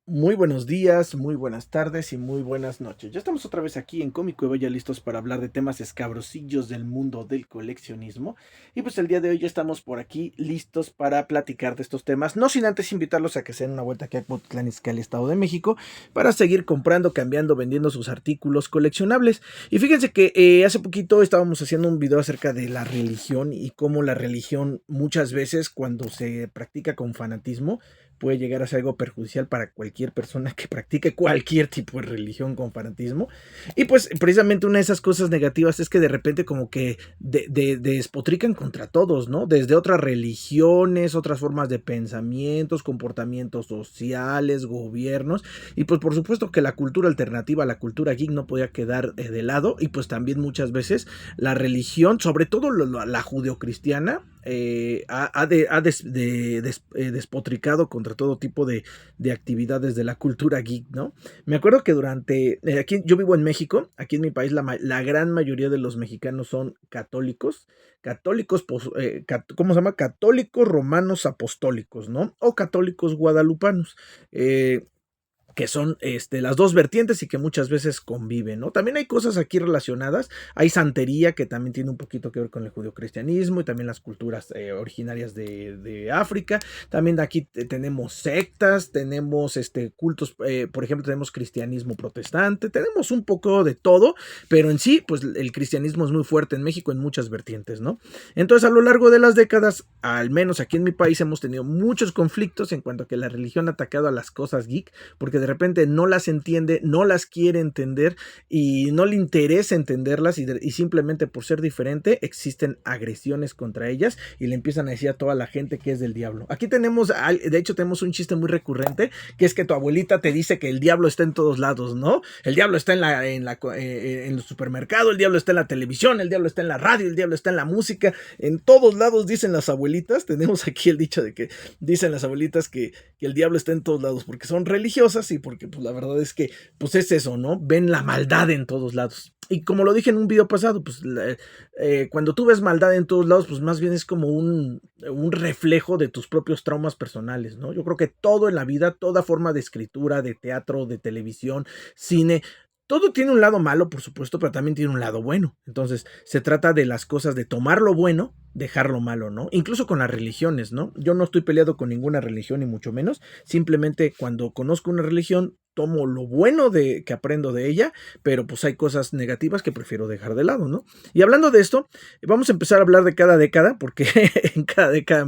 Muy buenos días, muy buenas tardes y muy buenas noches. Ya estamos otra vez aquí en Cómic Cueva, ya listos para hablar de temas escabrosillos del mundo del coleccionismo. Y pues el día de hoy ya estamos por aquí listos para platicar de estos temas, no sin antes invitarlos a que se den una vuelta aquí a Cuautitlán Izcalli, Estado de México, para seguir comprando, cambiando, vendiendo sus artículos coleccionables. Y fíjense que hace poquito estábamos haciendo un video acerca de la religión y cómo la religión muchas veces cuando se practica con fanatismo, puede llegar a ser algo perjudicial para cualquier persona que practique cualquier tipo de religión con fanatismo. Y pues precisamente una de esas cosas negativas es que de repente como que despotrican contra todos, ¿no? Desde otras religiones, otras formas de pensamientos, comportamientos sociales, gobiernos. Y pues por supuesto que la cultura alternativa, la cultura geek no podía quedar de lado. Y pues también muchas veces la religión, sobre todo la judeocristiana, despotricado contra todo tipo de actividades de la cultura geek, ¿no? Me acuerdo que aquí yo vivo en México, aquí en mi país la gran mayoría de los mexicanos son católicos, ¿cómo se llama? Católicos romanos apostólicos, ¿no? O católicos guadalupanos. Que son las dos vertientes y que muchas veces conviven, ¿no? También hay cosas aquí relacionadas, hay santería que también tiene un poquito que ver con el judeocristianismo y también las culturas originarias de África, también aquí tenemos sectas, tenemos cultos, por ejemplo, tenemos cristianismo protestante, tenemos un poco de todo, pero en sí, pues el cristianismo es muy fuerte en México en muchas vertientes, ¿no? Entonces, a lo largo de las décadas, al menos aquí en mi país, hemos tenido muchos conflictos en cuanto a que la religión ha atacado a las cosas geek, porque de repente no las entiende, no las quiere entender y no le interesa entenderlas y simplemente por ser diferente existen agresiones contra ellas y le empiezan a decir a toda la gente que es del diablo. Aquí tenemos, de hecho tenemos un chiste muy recurrente, que es que tu abuelita te dice que el diablo está en todos lados, ¿no? El diablo está en el supermercado, el diablo está en la televisión, el diablo está en la radio, el diablo está en la música, en todos lados dicen las abuelitas. Tenemos aquí el dicho de que dicen las abuelitas que el diablo está en todos lados porque son religiosas y porque pues la verdad es que pues es eso, ¿no? Ven la maldad en todos lados. Y como lo dije en un video pasado, pues cuando tú ves maldad en todos lados, pues más bien es como un reflejo de tus propios traumas personales, ¿no? Yo creo que todo en la vida, toda forma de escritura, de teatro, de televisión, cine, todo tiene un lado malo, por supuesto, pero también tiene un lado bueno. Entonces, se trata de las cosas de tomar lo bueno, dejar lo malo, ¿no? Incluso con las religiones, ¿no? Yo no estoy peleado con ninguna religión, ni mucho menos. Simplemente cuando conozco una religión, tomo lo bueno que aprendo de ella, pero pues hay cosas negativas que prefiero dejar de lado, ¿no? Y hablando de esto, vamos a empezar a hablar de cada década, porque en cada década,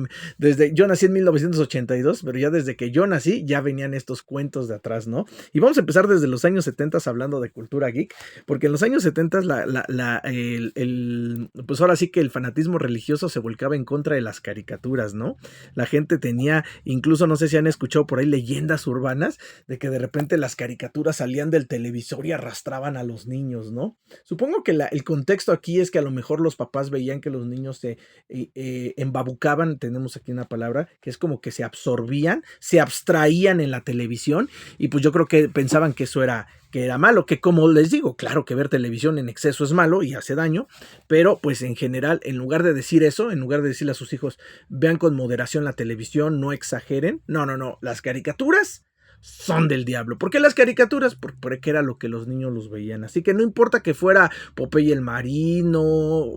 yo nací en 1982, pero ya desde que yo nací, ya venían estos cuentos de atrás, ¿no? Y vamos a empezar desde los años 70 hablando de cultura geek, porque en los años 70 pues ahora sí que el fanatismo religioso se volcaba en contra de las caricaturas, ¿no? La gente tenía, incluso no sé si han escuchado por ahí leyendas urbanas, de que de repente las caricaturas salían del televisor y arrastraban a los niños, ¿no? Supongo que el contexto aquí es que a lo mejor los papás veían que los niños se embabucaban, tenemos aquí una palabra, que es como que se absorbían, se abstraían en la televisión y pues yo creo que pensaban que era malo, que como les digo, claro que ver televisión en exceso es malo y hace daño, pero pues en general, en lugar de decir eso, en lugar de decirle a sus hijos, vean con moderación la televisión, no exageren, no, no, no, las caricaturas son del diablo. ¿Por qué las caricaturas? Porque era lo que los niños los veían. Así que no importa que fuera Popeye el Marino,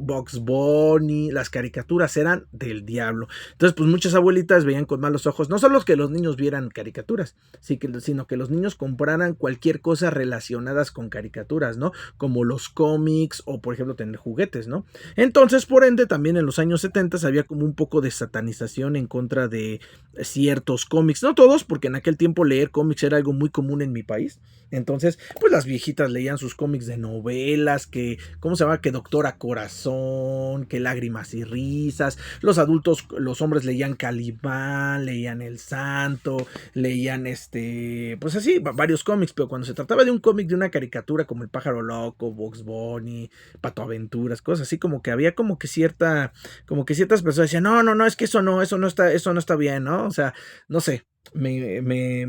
Bugs Bunny, las caricaturas eran del diablo. Entonces, pues muchas abuelitas veían con malos ojos, no solo que los niños vieran caricaturas, sino que los niños compraran cualquier cosa relacionadas con caricaturas, ¿no? Como los cómics o, por ejemplo, tener juguetes, ¿no? Entonces, por ende, también en los años 70 había como un poco de satanización en contra de ciertos cómics, no todos, porque en aquel tiempo leer cómics era algo muy común en mi país. Entonces, pues las viejitas leían sus cómics de novelas, que, ¿cómo se llama? Que Doctora Corazón, que Lágrimas y Risas. Los adultos, los hombres leían Calibán, leían El Santo, leían pues así, varios cómics, pero cuando se trataba de un cómic, de una caricatura como El Pájaro Loco, Bugs Bunny, Pato Aventuras, cosas así, como que había como que ciertas personas decían, no, no, no, es que eso no está bien, ¿no? O sea, no sé, me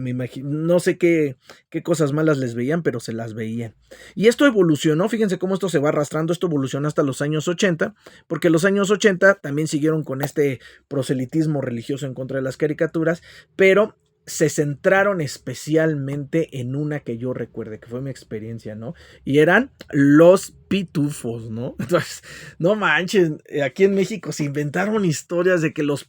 imagino, no sé qué cosas malas les veían, pero se las veían. Y esto evolucionó, fíjense cómo esto se va arrastrando, esto evolucionó hasta los años 80, porque los años 80 también siguieron con este proselitismo religioso en contra de las caricaturas, pero se centraron especialmente en una que yo recuerde, que fue mi experiencia, ¿no? Y eran los pitufos, ¿no? Entonces, no manches, aquí en México se inventaron historias de que los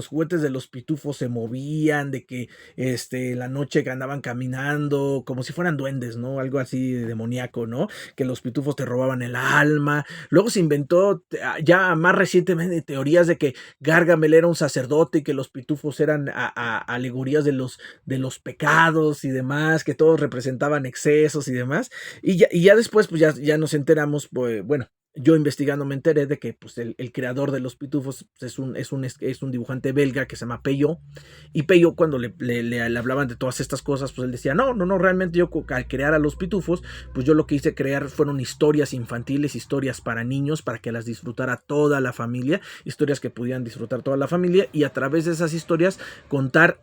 juguetes de los pitufos se movían, de que en la noche andaban caminando como si fueran duendes, ¿no? Algo así de demoníaco, ¿no? Que los pitufos te robaban el alma. Luego se inventó ya más recientemente teorías de que Gargamel era un sacerdote y que los pitufos eran alegorías de los pecados y demás, que todos representaban excesos y demás. Y ya después, pues ya nos enteramos, pues, bueno, yo investigando me enteré de que pues, el creador de los pitufos pues, es un dibujante belga que se llama Peyo. Y Peyo, cuando le hablaban de todas estas cosas, pues él decía, no, no, no, realmente yo al crear a los pitufos, pues yo lo que hice crear fueron historias infantiles, historias para niños, para que las disfrutara toda la familia, historias que pudieran disfrutar toda la familia, y a través de esas historias contar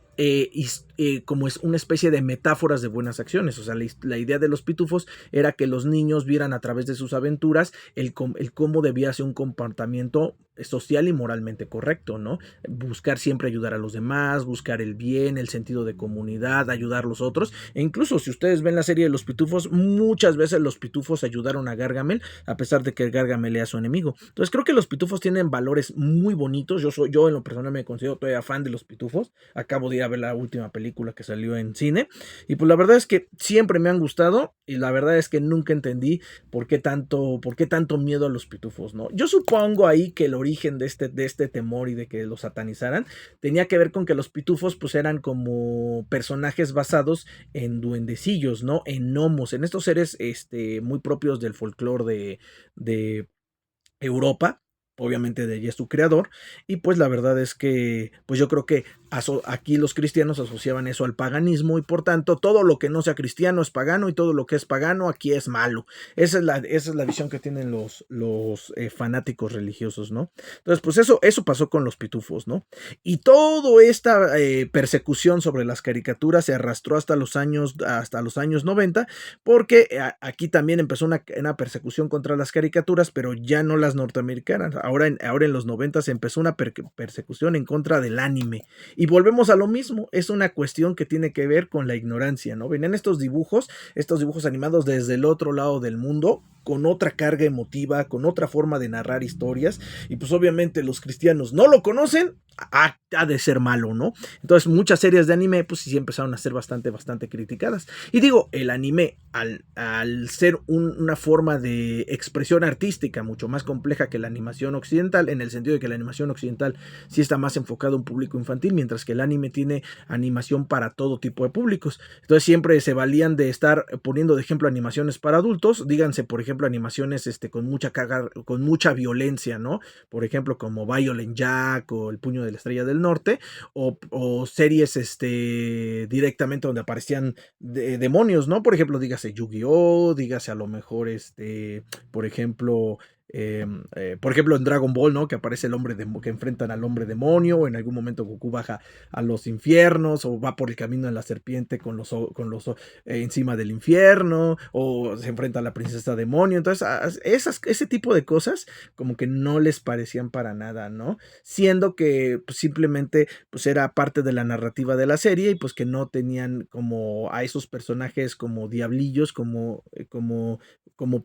como es una especie de metáforas de buenas acciones. O sea, la idea de los pitufos era que los niños vieran a través de sus aventuras el cómo debía ser un comportamiento social y moralmente correcto, ¿no? Buscar siempre ayudar a los demás, buscar el bien, el sentido de comunidad, ayudar a los otros. E incluso si ustedes ven la serie de los pitufos, muchas veces los pitufos ayudaron a Gargamel, a pesar de que Gargamel era su enemigo. Entonces creo que los pitufos tienen valores muy bonitos. Yo en lo personal me considero todavía fan de los pitufos. Acabo de ir a ver la última película que salió en cine. Y pues la verdad es que siempre me han gustado. Y la verdad es que nunca entendí por qué tanto miedo a los pitufos, ¿no? Yo supongo ahí que el origen de este temor y de que los satanizaran tenía que ver con que los pitufos pues eran como personajes basados en duendecillos, ¿no? En gnomos, en estos seres muy propios del folclore de Europa. Obviamente de allí es su creador. Y pues la verdad es que pues yo creo que aquí los cristianos asociaban eso al paganismo, y por tanto todo lo que no sea cristiano es pagano, y todo lo que es pagano aquí es malo. Esa es la visión que tienen los fanáticos religiosos, ¿no? Entonces pues eso pasó con los pitufos, ¿no? Y toda esta persecución sobre las caricaturas se arrastró hasta los años 90, porque aquí también empezó una persecución contra las caricaturas, pero ya no las norteamericanas. Ahora en los 90 se empezó una persecución en contra del anime. Y volvemos a lo mismo, es una cuestión que tiene que ver con la ignorancia, ¿no? Venían estos dibujos animados desde el otro lado del mundo, con otra carga emotiva, con otra forma de narrar historias, y pues obviamente los cristianos no lo conocen, ha de ser malo, ¿no? Entonces muchas series de anime pues sí empezaron a ser bastante criticadas. Y digo, el anime al ser una forma de expresión artística mucho más compleja que la animación occidental, en el sentido de que la animación occidental sí está más enfocada a un público infantil, mientras que el anime tiene animación para todo tipo de públicos. Entonces siempre se valían de estar poniendo de ejemplo animaciones para adultos, díganse por ejemplo animaciones con mucha carga, con mucha violencia, ¿no? Por ejemplo como Violent Jack o El Puño de la Estrella del Norte, o series directamente donde aparecían demonios, ¿no? Por ejemplo, dígase Yu-Gi-Oh!, dígase a lo mejor por ejemplo, en Dragon Ball, ¿no? Que aparece que enfrentan al hombre demonio, o en algún momento Goku baja a los infiernos, o va por el camino de la serpiente encima del infierno, o se enfrenta a la princesa demonio. Entonces, ese tipo de cosas como que no les parecían para nada, ¿no? Siendo que pues, simplemente pues era parte de la narrativa de la serie, y pues que no tenían como a esos personajes como diablillos, como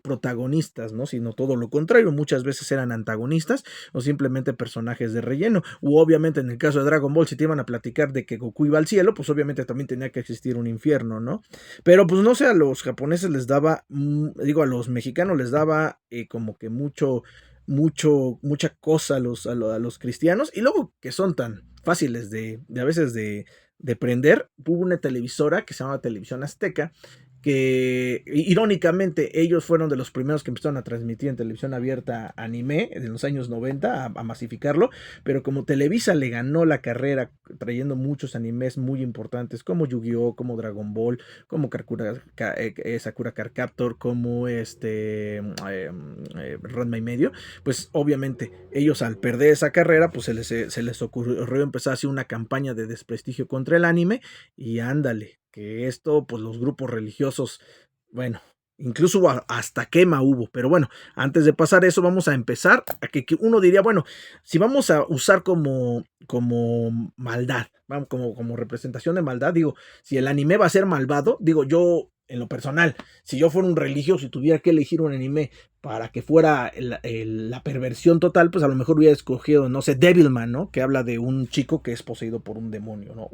protagonistas, ¿no? Sino todo lo contrario, muchas veces eran antagonistas o simplemente personajes de relleno. U obviamente en el caso de Dragon Ball, si te iban a platicar de que Goku iba al cielo, pues obviamente también tenía que existir un infierno, ¿no? Pero pues no sé, a los japoneses les daba, a los mexicanos les daba como que mucha cosa a los cristianos, y luego que son tan fáciles de a veces de prender. Hubo una televisora que se llama Televisión Azteca, que irónicamente ellos fueron de los primeros que empezaron a transmitir en televisión abierta anime en los años 90, a masificarlo, pero como Televisa le ganó la carrera trayendo muchos animes muy importantes como Yu-Gi-Oh!, como Dragon Ball, como Sakura Card Captor, como Ranma y medio, pues obviamente ellos al perder esa carrera pues se les ocurrió empezar a hacer una campaña de desprestigio contra el anime, y ándale, que esto pues los grupos religiosos, bueno, Incluso hasta quema hubo. Pero bueno, antes de pasar eso, vamos a empezar a que uno diría, bueno, si vamos a usar como maldad, vamos, como representación de maldad, digo, si el anime va a ser malvado, digo, yo, en lo personal, si yo fuera un religioso y tuviera que elegir un anime para que fuera la perversión total, pues a lo mejor hubiera escogido, no sé, Devilman, ¿no? Que habla de un chico que es poseído por un demonio, ¿no?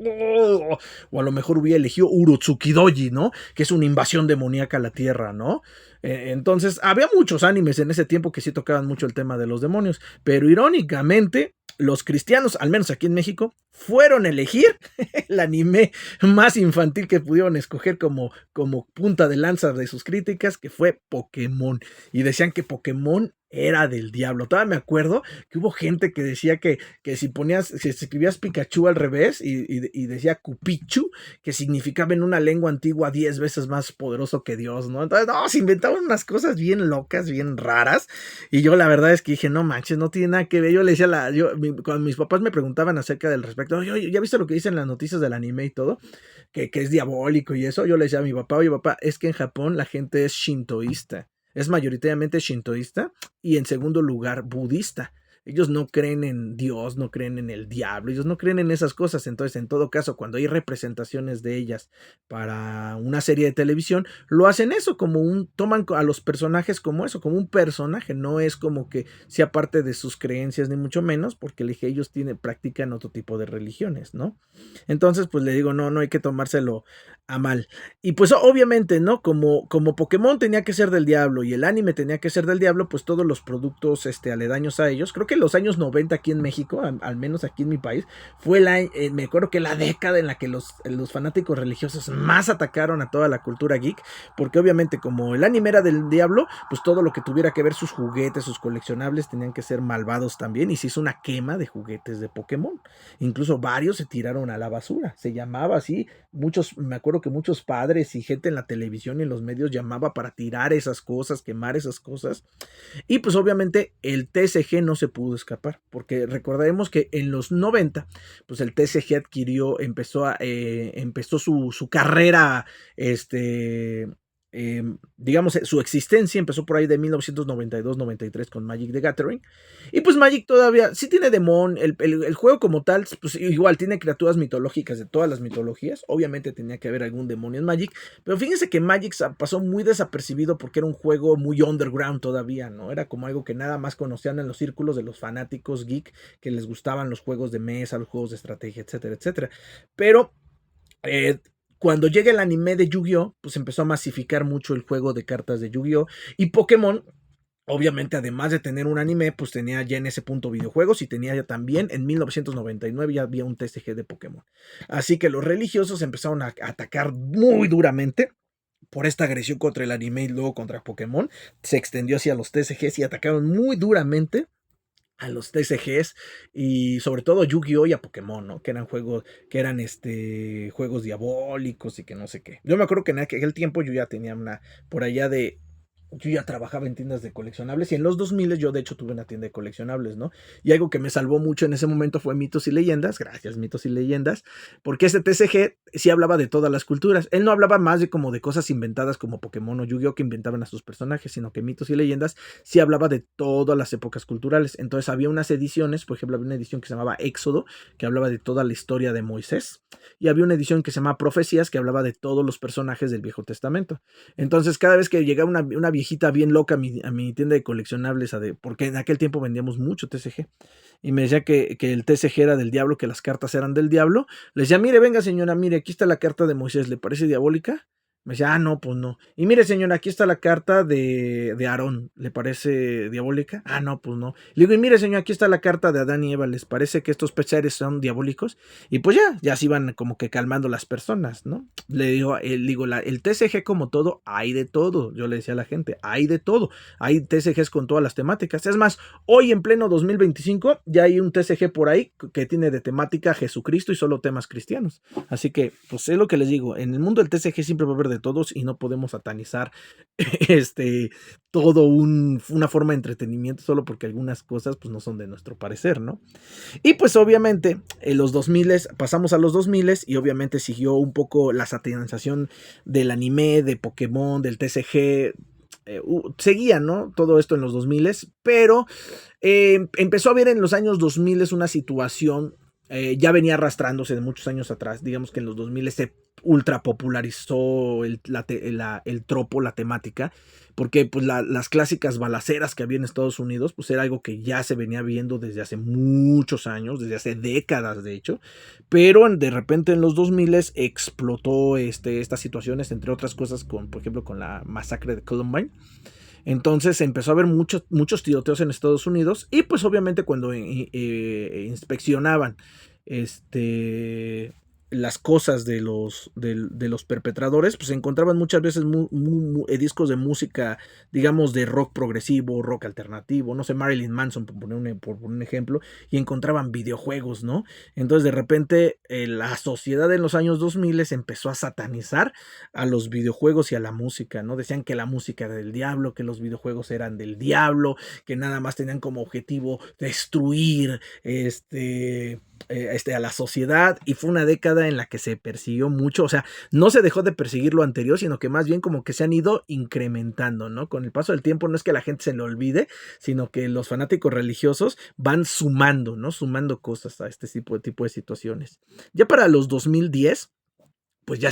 O a lo mejor hubiera elegido Urotsukidoji, ¿no? Que es una invasión demoníaca a la Tierra, ¿no? Entonces, había muchos animes en ese tiempo que sí tocaban mucho el tema de los demonios, pero irónicamente, los cristianos, al menos aquí en México, fueron a elegir el anime más infantil que pudieron escoger como punta de lanza de sus críticas, que fue Pokémon. Y decían que Pokémon era del diablo. Todavía me acuerdo que hubo gente que decía que si escribías Pikachu al revés y decía Cupichu, que significaba en una lengua antigua 10 veces más poderoso que Dios, ¿no? Entonces, no, se inventaban unas cosas bien locas, bien raras. Y yo la verdad es que dije, no manches, no tiene nada que ver. Yo le decía, cuando mis papás me preguntaban acerca del respecto, oye, ¿ya viste lo que dicen las noticias del anime y todo? Que es diabólico y eso. Yo le decía a mi papá, oye papá, es que en Japón la gente es shintoísta. Es mayoritariamente shintoísta y en segundo lugar budista. Ellos no creen en Dios, no creen en el diablo, ellos no creen en esas cosas. Entonces, en todo caso, cuando hay representaciones de ellas para una serie de televisión, lo hacen eso, toman a los personajes como eso, como un personaje. No es como que sea parte de sus creencias, ni mucho menos, porque ellos practican otro tipo de religiones, ¿no? Entonces, pues le digo, no hay que tomárselo a mal. Y pues obviamente, ¿no? Como Pokémon tenía que ser del diablo y el anime tenía que ser del diablo, pues todos los productos aledaños a ellos, creo que en los años 90 aquí en México, al menos aquí en mi país, fue me acuerdo que la década en la que los fanáticos religiosos más atacaron a toda la cultura geek, porque obviamente como el anime era del diablo, pues todo lo que tuviera que ver sus juguetes, sus coleccionables, tenían que ser malvados también, y se hizo una quema de juguetes de Pokémon. Incluso varios se tiraron a la basura, se llamaba así, me acuerdo que muchos padres y gente en la televisión y en los medios llamaba para tirar esas cosas, quemar esas cosas. Y pues obviamente el TCG no se pudo escapar, porque recordaremos que en los 90, pues el TCG empezó su carrera, digamos, su existencia empezó por ahí de 1992-93 con Magic the Gathering. Y pues Magic todavía sí tiene demon, el juego como tal, pues igual tiene criaturas mitológicas de todas las mitologías. Obviamente tenía que haber algún demonio en Magic, pero fíjense que Magic pasó muy desapercibido porque era un juego muy underground todavía, ¿no? Era como algo que nada más conocían en los círculos de los fanáticos geek que les gustaban los juegos de mesa, los juegos de estrategia, etcétera, etcétera. Pero cuando llega el anime de Yu-Gi-Oh, pues empezó a masificar mucho el juego de cartas de Yu-Gi-Oh, y Pokémon, obviamente, además de tener un anime, pues tenía ya en ese punto videojuegos, y tenía ya también en 1999 ya había un TCG de Pokémon. Así que los religiosos empezaron a atacar muy duramente por esta agresión contra el anime y luego contra Pokémon. Se extendió hacia los TCGs y atacaron muy duramente a los TCGs y sobre todo a Yu-Gi-Oh y a Pokémon, ¿no? Que eran juegos diabólicos y que no sé qué. Yo me acuerdo que en aquel tiempo yo ya tenía por allá yo ya trabajaba en tiendas de coleccionables y en los 2000 yo de hecho tuve una tienda de coleccionables, ¿no? Y algo que me salvó mucho en ese momento fue Mitos y Leyendas, gracias Mitos y Leyendas, porque ese TCG sí hablaba de todas las culturas. Él no hablaba más de como de cosas inventadas como Pokémon o Yu-Gi-Oh que inventaban a sus personajes, sino que Mitos y Leyendas sí hablaba de todas las épocas culturales. Entonces había unas ediciones, por ejemplo, había una edición que se llamaba Éxodo, que hablaba de toda la historia de Moisés, y había una edición que se llamaba Profecías, que hablaba de todos los personajes del Viejo Testamento. Entonces cada vez que llegaba una viejita bien loca a mi tienda de coleccionables, porque en aquel tiempo vendíamos mucho TCG, y me decía que el TCG era del diablo, que las cartas eran del diablo, le decía, mire, venga señora, mire, aquí está la carta de Moisés, ¿le parece diabólica? Me decía, no, pues no. Y mire, señora, aquí está la carta de Aarón. ¿Le parece diabólica? No, pues no. Le digo, y mire, señor, aquí está la carta de Adán y Eva. ¿Les parece que estos peces son diabólicos? Y pues ya se iban como que calmando las personas, ¿no? Le digo, el TCG como todo, hay de todo. Yo le decía a la gente, hay de todo. Hay TCGs con todas las temáticas. Es más, hoy en pleno 2025 ya hay un TCG por ahí que tiene de temática Jesucristo y solo temas cristianos. Así que, pues es lo que les digo. En el mundo del TCG siempre va a haber de todos y no podemos satanizar este, todo una forma de entretenimiento solo porque algunas cosas pues no son de nuestro parecer, ¿no? Y pues obviamente en los 2000 pasamos a los 2000 y obviamente siguió un poco la satanización del anime, de Pokémon, del TCG. Seguía, ¿no? Todo esto en los 2000, pero empezó a haber en los años 2000 una situación, ya venía arrastrándose de muchos años atrás, digamos que en los 2000 se ultra popularizó el tropo, la temática, porque pues las clásicas balaceras que había en Estados Unidos, pues era algo que ya se venía viendo desde hace muchos años, desde hace décadas de hecho, pero de repente en los 2000 explotó estas situaciones, entre otras cosas, por ejemplo, con la masacre de Columbine. Entonces empezó a haber muchos tiroteos en Estados Unidos y pues obviamente cuando inspeccionaban las cosas de los perpetradores, pues se encontraban muchas veces discos de música, digamos, de rock progresivo, rock alternativo, no sé, Marilyn Manson, por poner un ejemplo, y encontraban videojuegos, ¿no? Entonces, de repente, la sociedad en los años 2000 empezó a satanizar a los videojuegos y a la música, ¿no? Decían que la música era del diablo, que los videojuegos eran del diablo, que nada más tenían como objetivo destruir, a la sociedad, y fue una década en la que se persiguió mucho, o sea, no se dejó de perseguir lo anterior, sino que más bien como que se han ido incrementando, ¿no? Con el paso del tiempo no es que la gente se lo olvide, sino que los fanáticos religiosos van sumando, ¿no? Sumando cosas a este tipo de situaciones. Ya para los 2010 pues ya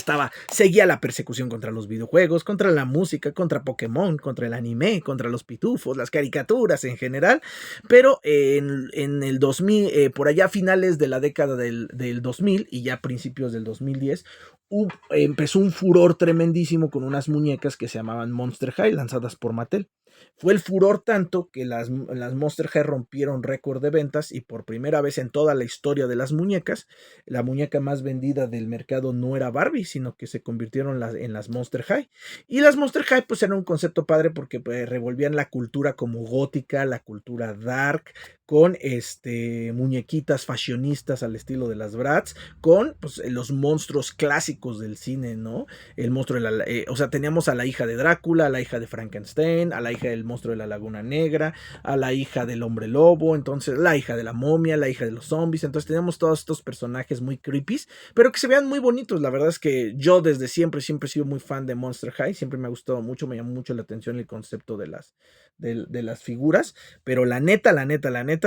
seguía la persecución contra los videojuegos, contra la música, contra Pokémon, contra el anime, contra los pitufos, las caricaturas en general, pero en el 2000, por allá a finales de la década del 2000 y ya principios del 2010, empezó un furor tremendísimo con unas muñecas que se llamaban Monster High, lanzadas por Mattel. Fue el furor tanto que las Monster High rompieron récord de ventas y por primera vez en toda la historia de las muñecas, la muñeca más vendida del mercado no era Barbie, sino que se convirtieron en las Monster High. Y las Monster High pues era un concepto padre porque pues, revolvían la cultura como gótica, la cultura dark, con muñequitas fashionistas al estilo de las Bratz, con pues, los monstruos clásicos del cine, ¿no? El monstruo o sea, teníamos a la hija de Drácula, a la hija de Frankenstein, a la hija del monstruo de la Laguna Negra, a la hija del hombre lobo, entonces la hija de la momia, la hija de los zombies, entonces teníamos todos estos personajes muy creepy, pero que se vean muy bonitos. La verdad es que yo desde siempre he sido muy fan de Monster High, siempre me ha gustado mucho, me llamó mucho la atención el concepto de las figuras, pero la neta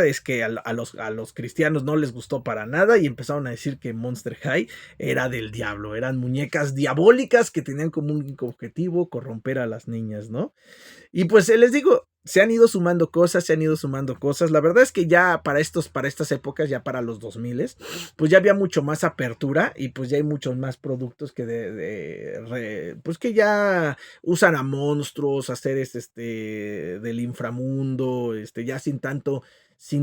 es que a los cristianos no les gustó para nada y empezaron a decir que Monster High era del diablo, eran muñecas diabólicas que tenían como un objetivo corromper a las niñas, ¿no? Y pues les digo, se han ido sumando cosas, La verdad es que ya para estas épocas, ya para los 2000, pues ya había mucho más apertura y pues ya hay muchos más productos que pues que ya usan a monstruos, a seres del inframundo, ya sin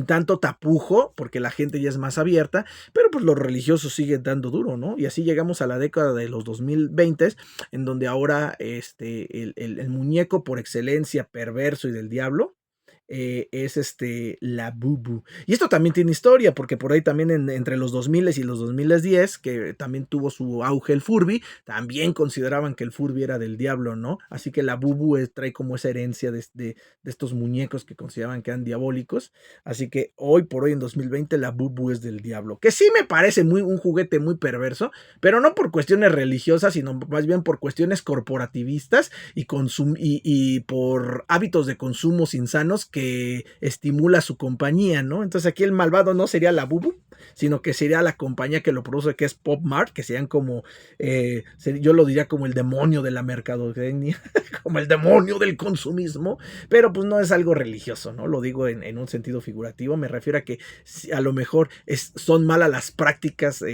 tanto tapujo, porque la gente ya es más abierta, pero pues los religiosos siguen dando duro, ¿no? Y así llegamos a la década de los 2020, en donde ahora el muñeco por excelencia perverso y del diablo es la Bubu. Y esto también tiene historia, porque por ahí también entre los 2000 y los 2010, que también tuvo su auge el Furby, también consideraban que el Furby era del diablo, ¿no? Así que la Bubu trae como esa herencia de estos muñecos que consideraban que eran diabólicos. Así que hoy por hoy en 2020 la Bubu es del diablo, que sí me parece un juguete muy perverso, pero no por cuestiones religiosas, sino más bien por cuestiones corporativistas y por hábitos de consumo insanos que estimula su compañía, ¿no? Entonces aquí el malvado no sería la Bubu, sino que sería la compañía que lo produce, que es Pop Mart, que serían como, yo lo diría como el demonio de la mercadotecnia, como el demonio del consumismo, pero pues no es algo religioso, ¿no? Lo digo en un sentido figurativo, me refiero a que a lo mejor son malas las prácticas,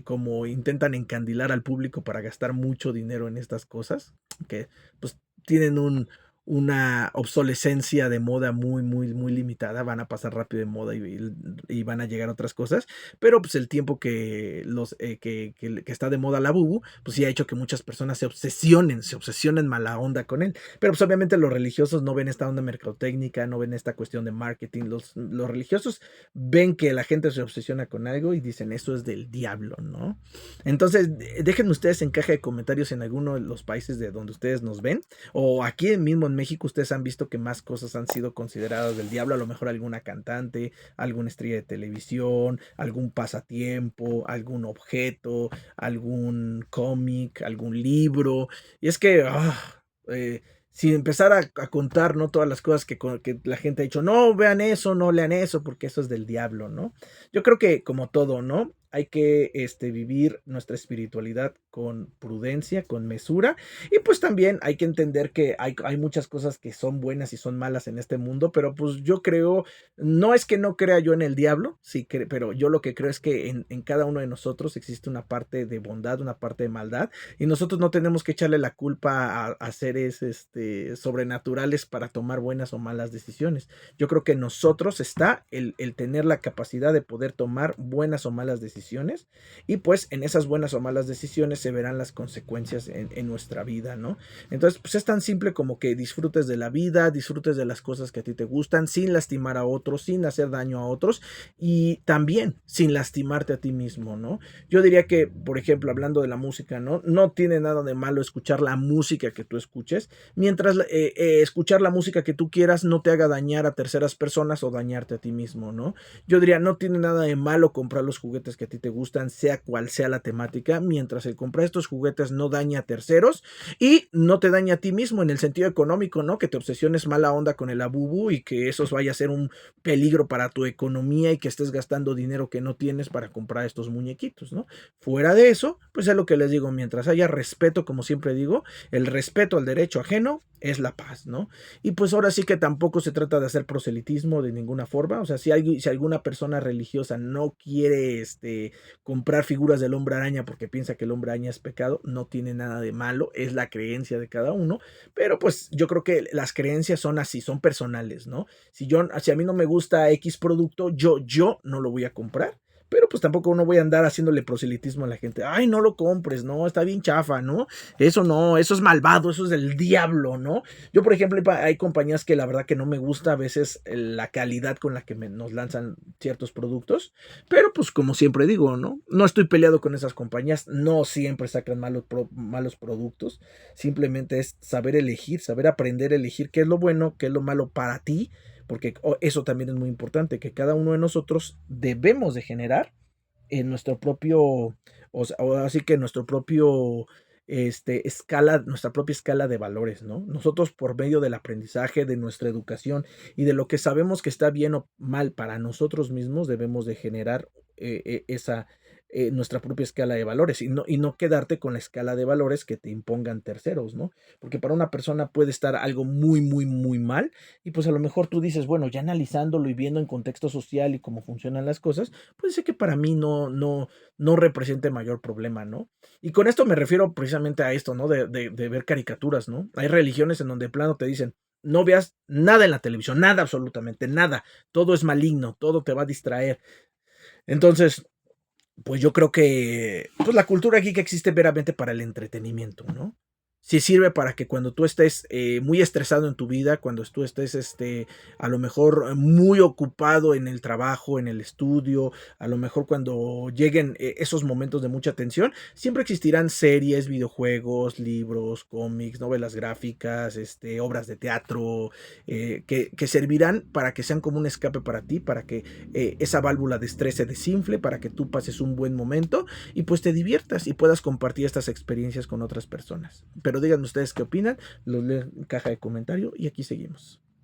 como intentan encandilar al público para gastar mucho dinero en estas cosas, que pues tienen una obsolescencia de moda muy, muy, muy limitada, van a pasar rápido de moda y van a llegar otras cosas, pero pues el tiempo que está de moda la bubu, pues sí ha hecho que muchas personas se obsesionen mala onda con él, pero pues obviamente los religiosos no ven esta onda mercadotecnia, no ven esta cuestión de marketing, los religiosos ven que la gente se obsesiona con algo y dicen eso es del diablo, ¿no? Entonces, déjenme ustedes en caja de comentarios en alguno de los países de donde ustedes nos ven, o aquí mismo en México ustedes han visto que más cosas han sido consideradas del diablo, a lo mejor alguna cantante, alguna estrella de televisión, algún pasatiempo, algún objeto, algún cómic, algún libro. Y es que, si empezar a contar, ¿no? Todas las cosas que la gente ha dicho, no vean eso, no lean eso, porque eso es del diablo, ¿no? Yo creo que como todo, ¿no? Hay que vivir nuestra espiritualidad con prudencia, con mesura. Y pues también hay que entender que hay muchas cosas que son buenas y son malas en este mundo. Pero pues yo creo, no es que no crea yo en el diablo, sí, pero yo lo que creo es que en cada uno de nosotros existe una parte de bondad, una parte de maldad. Y nosotros no tenemos que echarle la culpa a seres sobrenaturales para tomar buenas o malas decisiones. Yo creo que en nosotros está el tener la capacidad de poder tomar buenas o malas decisiones, y pues en esas buenas o malas decisiones se verán las consecuencias en nuestra vida, ¿no? Entonces, pues es tan simple como que disfrutes de la vida, disfrutes de las cosas que a ti te gustan, sin lastimar a otros, sin hacer daño a otros, y también sin lastimarte a ti mismo, ¿no? Yo diría que, por ejemplo, hablando de la música, ¿no? No tiene nada de malo escuchar la música que tú escuches, mientras escuchar la música que tú quieras no te haga dañar a terceras personas o dañarte a ti mismo, ¿no? Yo diría, no tiene nada de malo comprar los juguetes que a ti te gustan, sea cual sea la temática, mientras el comprar estos juguetes no daña a terceros y no te daña a ti mismo en el sentido económico, ¿no? Que te obsesiones mala onda con el abubu y que eso vaya a ser un peligro para tu economía y que estés gastando dinero que no tienes para comprar estos muñequitos, ¿no? Fuera de eso, pues es lo que les digo, mientras haya respeto, como siempre digo, el respeto al derecho ajeno es la paz, ¿no? Y pues ahora sí que tampoco se trata de hacer proselitismo de ninguna forma, o sea, si alguna persona religiosa no quiere comprar figuras del hombre araña porque piensa que el hombre araña es pecado, no tiene nada de malo, es la creencia de cada uno, pero pues yo creo que las creencias son así, son personales, ¿no? Si a mí no me gusta X producto, yo no lo voy a comprar. Pero pues tampoco no voy a andar haciéndole proselitismo a la gente. Ay, no lo compres, no, está bien chafa, ¿no? Eso no, eso es malvado, eso es del diablo, ¿no? Yo, por ejemplo, hay compañías que la verdad que no me gusta a veces la calidad con la que nos lanzan ciertos productos. Pero pues como siempre digo, ¿no? No estoy peleado con esas compañías, no siempre sacan malos productos. Simplemente es saber elegir, saber aprender a elegir qué es lo bueno, qué es lo malo para ti, porque eso también es muy importante, que cada uno de nosotros debemos de generar en nuestro propio, o así que nuestro propio nuestra propia escala de valores, ¿no? Nosotros por medio del aprendizaje, de nuestra educación y de lo que sabemos que está bien o mal para nosotros mismos, debemos de generar esa nuestra propia escala de valores y no quedarte con la escala de valores que te impongan terceros, ¿no? Porque para una persona puede estar algo muy, muy, muy mal y pues a lo mejor tú dices, bueno, ya analizándolo y viendo en contexto social y cómo funcionan las cosas, puede ser que para mí no represente mayor problema, ¿no? Y con esto me refiero precisamente a esto, ¿no? De ver caricaturas, ¿no? Hay religiones en donde de plano te dicen, no veas nada en la televisión, nada absolutamente, nada. Todo es maligno, todo te va a distraer. Entonces, pues yo creo que pues la cultura geek existe meramente para el entretenimiento, ¿no? Sí sirve para que cuando tú estés muy estresado en tu vida, cuando tú estés a lo mejor muy ocupado en el trabajo, en el estudio, a lo mejor cuando lleguen esos momentos de mucha tensión, siempre existirán series, videojuegos, libros, cómics, novelas gráficas, obras de teatro, que servirán para que sean como un escape para ti, para que esa válvula de estrés se desinfle, para que tú pases un buen momento y pues te diviertas y puedas compartir estas experiencias con otras personas. Pero díganme ustedes qué opinan, los leo en caja de comentario y aquí seguimos.